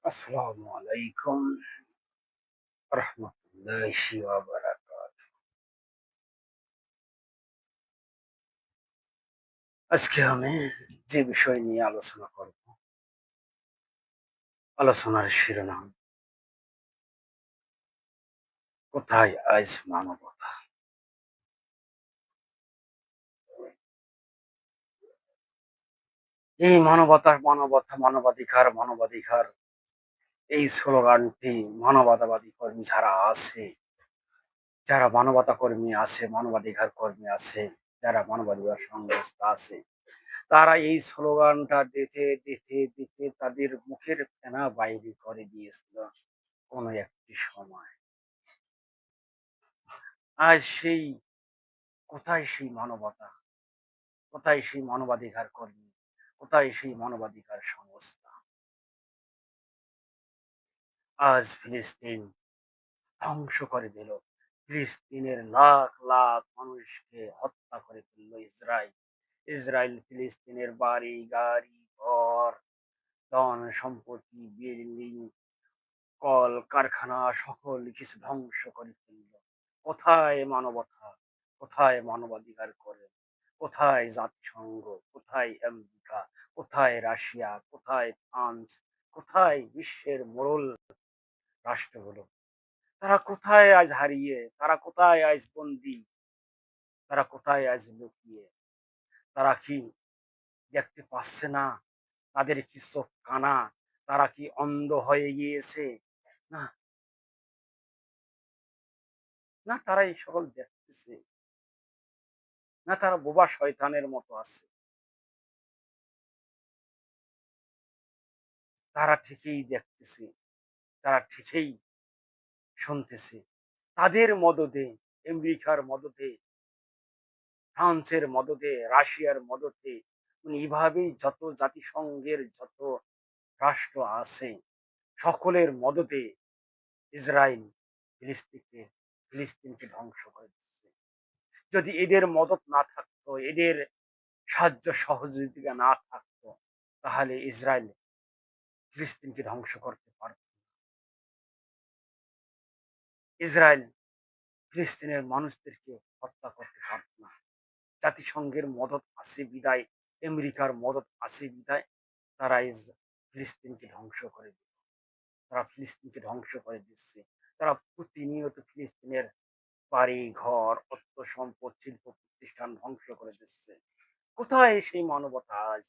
আসসালামু আলাইকুম রহমতুল্লাহি ওয়া বারাকাতুহু। আজকে আমি যে বিষয় নিয়ে আলোচনা করব, আলোচনার শিরোনাম কোথায় আজ মানবতা। এই মানবতা মানবতা মানবাধিকার মানবাধিকার এই স্লোগানটি মানবতাবাদী কর্মী যারা আছে, যারা মানবতা কর্মী আছে, মানবাধিকার কর্মী আছে, যারা মানবাধিকার সংস্থা আছে, তারা এই স্লোগানটা দিতে দিতে দিতে তাদের মুখের ফেনা বাইরে করে দিয়েছিল কোনো একটি সময়। আজ সেই কোথায় সেই মানবতা, কোথায় সেই মানবাধিকার কর্মী, কোথায় সেই মানবাধিকার সংস্থা। আজ ফিলিস্তিন ধ্বংস করে দিল, ফিলিস্তিনের লাখ লাখ মানুষকে হত্যা করে ফেললো ইসরায়েল। ইসরায়েল ফিলিস্তিনের বাড়ি গাড়ি ঘর ধন সম্পত্তি বিল্ডিং কল কারখানা সকল কিছু ধ্বংস করে ফেলল। কোথায় মানবতা, কোথায় মানবাধিকার করে, কোথায় জাতিসংঘ, কোথায় আমেরিকা, কোথায় রাশিয়া, কোথায় ফ্রান্স, কোথায় বিশ্বের মোড়ল রাষ্ট্রগুলো, তারা কোথায় আজ হারিয়ে, তারা কোথায় আজ বন্দি, তারা কোথায় আজ লুকিয়ে? তারা কি দেখতে পাচ্ছে না? তাদের কি চোখ কানা? তারা কি অন্ধ হয়ে গিয়েছে? না, না, তারা এই সকল দেখতেছে না, তারা বোবা শয়তানের মতো আছে। তারা ঠিকই দেখতেছে, তারা ঠিকই শুনতেছে। তাদের মদদে, আমেরিকার মদদে, ফ্রান্সের মদদে, রাশিয়ার মদদে, মানে এইভাবেই যত জাতিসংঘের যত রাষ্ট্র আছে সকলের মদদে ইসরায়েল ফিলিস্তিনকে ফিলিস্তিনকে ধ্বংস করে দিচ্ছে। যদি এদের মদত না থাকতো, এদের সাহায্য সহযোগিতা না থাকতো, তাহলে ইসরায়েল ফিলিস্তিনকে ধ্বংস করতে পারত। ইসরায়েল ফিলিস্তিনের মানুষদেরকে হত্যা করতে পারত না। জাতিসংঘের মদত আছে বিদায়, আমেরিকার মদত আছে বিদায় তারা ফিলিস্তিনকে ধ্বংস করে দিত। তারা ফিলিস্তিনকে ধ্বংস করে দিচ্ছে। তারা প্রতিনিয়ত ফিলিস্তিনের বাড়ি ঘর অর্থ সম্পদ শিল্প প্রতিষ্ঠান ধ্বংস করে দিচ্ছে। কোথায় সেই মানবতা আজ?